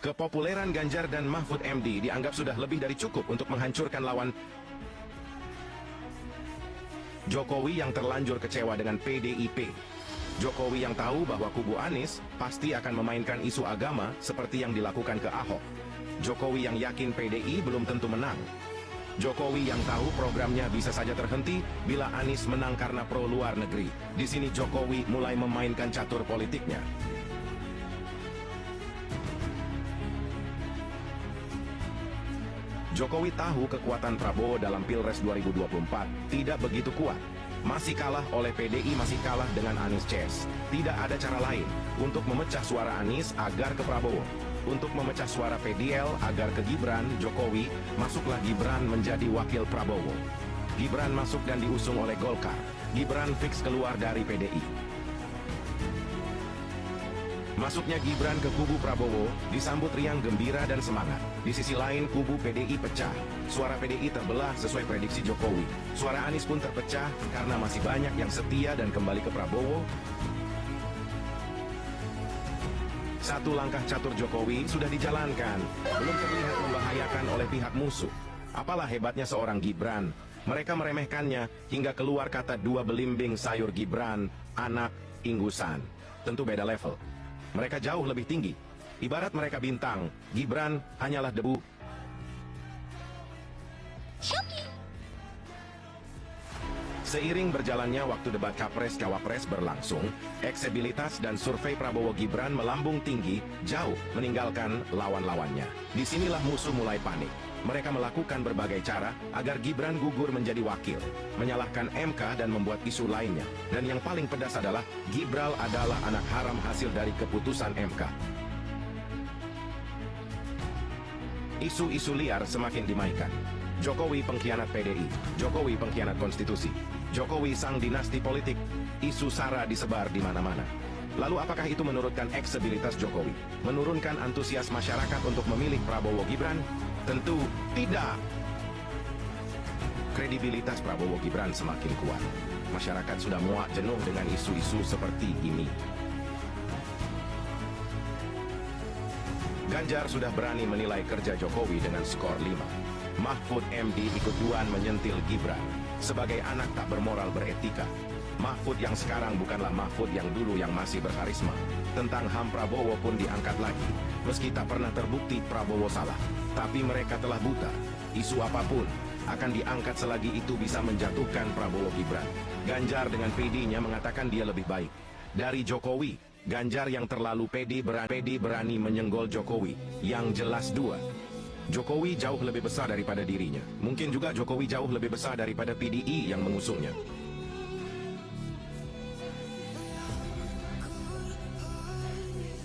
Kepopuleran Ganjar dan Mahfud MD dianggap sudah lebih dari cukup untuk menghancurkan lawan Jokowi yang terlanjur kecewa dengan PDIP. Jokowi yang tahu bahwa kubu Anies pasti akan memainkan isu agama seperti yang dilakukan ke Ahok. Jokowi yang yakin PDI belum tentu menang. Jokowi yang tahu programnya bisa saja terhenti bila Anies menang karena pro luar negeri. Di sini Jokowi mulai memainkan catur politiknya. Jokowi tahu kekuatan Prabowo dalam Pilpres 2024 tidak begitu kuat. Masih kalah oleh PDI, masih kalah dengan Anies Ces. Tidak ada cara lain untuk memecah suara Anies agar ke Prabowo. Untuk memecah suara PDL agar ke Gibran, Jokowi, masuklah Gibran menjadi wakil Prabowo. Gibran masuk dan diusung oleh Golkar. Gibran fix keluar dari PDI. Masuknya Gibran ke kubu Prabowo disambut riang gembira dan semangat. Di sisi lain kubu PDI pecah. Suara PDI terbelah sesuai prediksi Jokowi. Suara Anies pun terpecah karena masih banyak yang setia dan kembali ke Prabowo. Satu langkah catur Jokowi sudah dijalankan, belum terlihat membahayakan oleh pihak musuh. Apalah hebatnya seorang Gibran. Mereka meremehkannya hingga keluar kata dua belimbing sayur Gibran, anak inggusan. Tentu beda level. Mereka jauh lebih tinggi. Ibarat mereka bintang, Gibran hanyalah debu. Seiring berjalannya waktu debat Capres-Cawapres berlangsung, elektabilitas dan survei Prabowo Gibran melambung tinggi, jauh meninggalkan lawan-lawannya. Disinilah musuh mulai panik. Mereka melakukan berbagai cara agar Gibran gugur menjadi wakil, menyalahkan MK dan membuat isu lainnya. Dan yang paling pedas adalah, Gibran adalah anak haram hasil dari keputusan MK. Isu-isu liar semakin dimaikan. Jokowi pengkhianat PDI, Jokowi pengkhianat konstitusi, Jokowi sang dinasti politik, isu SARA disebar di mana-mana. Lalu apakah itu menurunkan elektabilitas Jokowi? Menurunkan antusias masyarakat untuk memilih Prabowo Gibran? Tentu tidak. Kredibilitas Prabowo Gibran semakin kuat. Masyarakat sudah muak jenuh dengan isu-isu seperti ini. Ganjar sudah berani menilai kerja Jokowi dengan skor 5. Mahfud MD ikut duan menyentil Gibran sebagai anak tak bermoral beretika. Mahfud yang sekarang bukanlah Mahfud yang dulu yang masih berkarisma. Tentang HAM Prabowo pun diangkat lagi. Meski tak pernah terbukti Prabowo salah, tapi mereka telah buta. Isu apapun akan diangkat selagi itu bisa menjatuhkan Prabowo Gibran. Ganjar dengan PD-nya mengatakan dia lebih baik dari Jokowi. Ganjar yang terlalu pede berani menyenggol Jokowi. Yang jelas dua, Jokowi jauh lebih besar daripada dirinya. Mungkin juga Jokowi jauh lebih besar daripada PDI yang mengusungnya.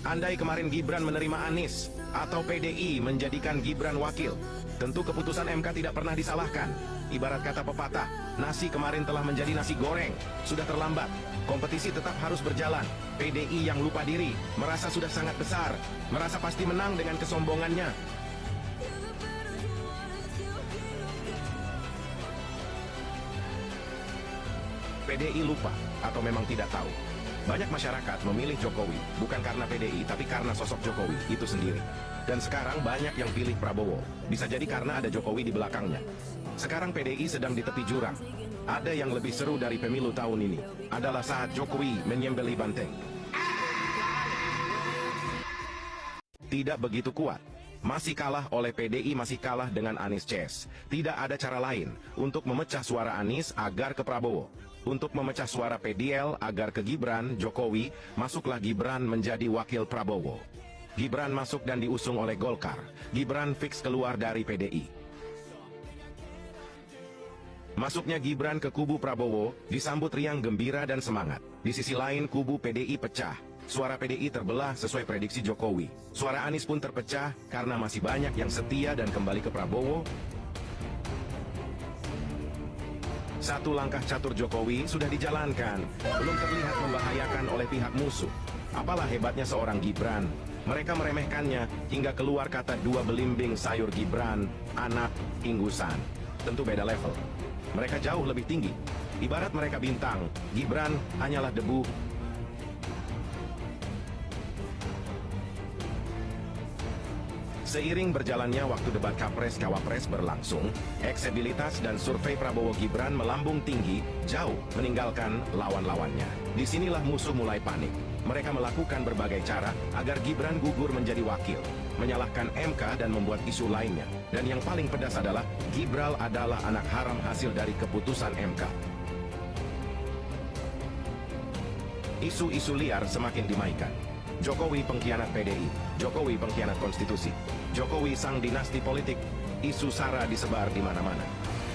Andai kemarin Gibran menerima Anies atau PDI menjadikan Gibran wakil, tentu keputusan MK tidak pernah disalahkan. Ibarat kata pepatah, nasi kemarin telah menjadi nasi goreng. Sudah terlambat, kompetisi tetap harus berjalan. PDI yang lupa diri, merasa sudah sangat besar, merasa pasti menang dengan kesombongannya. PDI lupa atau memang tidak tahu. Banyak masyarakat memilih Jokowi bukan karena PDI, tapi karena sosok Jokowi itu sendiri. Dan sekarang banyak yang pilih Prabowo. Bisa jadi karena ada Jokowi di belakangnya. Sekarang PDI sedang di tepi jurang. Ada yang lebih seru dari pemilu tahun ini. Adalah saat Jokowi menyembelih banteng. Tidak begitu kuat. Masih kalah oleh PDI, masih kalah dengan Anies Ces. Tidak ada cara lain untuk memecah suara Anies agar ke Prabowo. Untuk memecah suara PDL agar ke Gibran, Jokowi, masuklah Gibran menjadi wakil Prabowo. Gibran masuk dan diusung oleh Golkar. Gibran fix keluar dari PDI. Masuknya Gibran ke kubu Prabowo disambut riang gembira dan semangat. Di sisi lain kubu PDI pecah. Suara PDI terbelah sesuai prediksi Jokowi. Suara Anies pun terpecah karena masih banyak yang setia dan kembali ke Prabowo. Satu langkah catur Jokowi sudah dijalankan, belum terlihat membahayakan oleh pihak musuh. Apalah hebatnya seorang Gibran. Mereka meremehkannya hingga keluar kata dua belimbing sayur Gibran, anak inggusan. Tentu beda level. Mereka jauh lebih tinggi. Ibarat mereka bintang, Gibran hanyalah debu. Seiring berjalannya waktu debat Capres-Cawapres berlangsung, elektabilitas dan survei Prabowo Gibran melambung tinggi, jauh meninggalkan lawan-lawannya. Disinilah musuh mulai panik. Mereka melakukan berbagai cara agar Gibran gugur menjadi wakil, menyalahkan MK dan membuat isu lainnya. Dan yang paling pedas adalah, Gibran adalah anak haram hasil dari keputusan MK. Isu-isu liar semakin dimainkan. Jokowi pengkhianat PDI, Jokowi pengkhianat konstitusi, Jokowi sang dinasti politik, isu SARA disebar di mana-mana.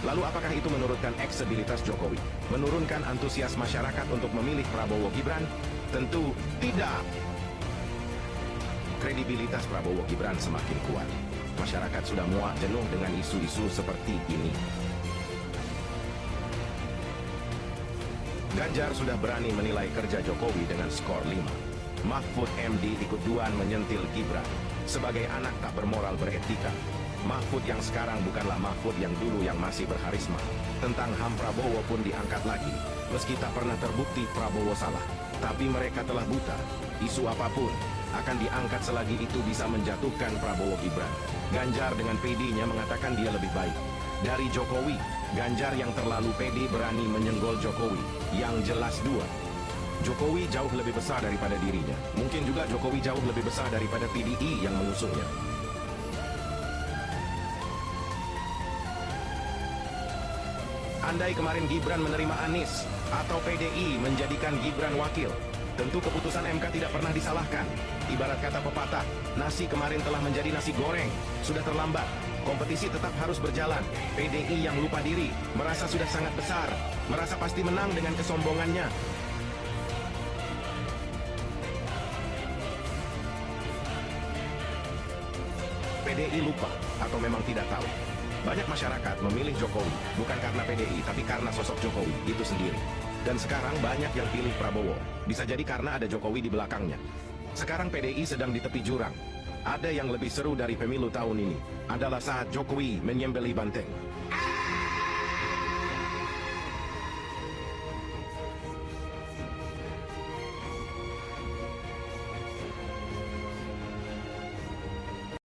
Lalu apakah itu menurunkan elektabilitas Jokowi? Menurunkan antusias masyarakat untuk memilih Prabowo Gibran? Tentu tidak. Kredibilitas Prabowo Gibran semakin kuat. Masyarakat sudah muak jenuh dengan isu-isu seperti ini. Ganjar sudah berani menilai kerja Jokowi dengan skor 5. Mahfud MD ikut duan menyentil Gibran sebagai anak tak bermoral beretika. Mahfud yang sekarang bukanlah Mahfud yang dulu yang masih berharisma. Tentang HAM Prabowo pun diangkat lagi, meski tak pernah terbukti Prabowo salah. Tapi mereka telah buta. Isu apapun akan diangkat selagi itu bisa menjatuhkan Prabowo Gibran. Ganjar dengan PD-nya mengatakan dia lebih baik dari Jokowi. Ganjar yang terlalu pede berani menyenggol Jokowi. Yang jelas dua, Jokowi jauh lebih besar daripada dirinya. Mungkin juga Jokowi jauh lebih besar daripada PDI yang mengusungnya. Andai kemarin Gibran menerima Anies atau PDI menjadikan Gibran wakil, tentu keputusan MK tidak pernah disalahkan. Ibarat kata pepatah, nasi kemarin telah menjadi nasi goreng. Sudah terlambat. Kompetisi tetap harus berjalan. PDI yang lupa diri, merasa sudah sangat besar, merasa pasti menang dengan kesombongannya. PDI lupa atau memang tidak tahu. Banyak masyarakat memilih Jokowi bukan karena PDI, tapi karena sosok Jokowi itu sendiri. Dan sekarang banyak yang pilih Prabowo. Bisa jadi karena ada Jokowi di belakangnya. Sekarang PDI sedang di tepi jurang. Ada yang lebih seru dari pemilu tahun ini adalah saat Jokowi menyembelih banteng.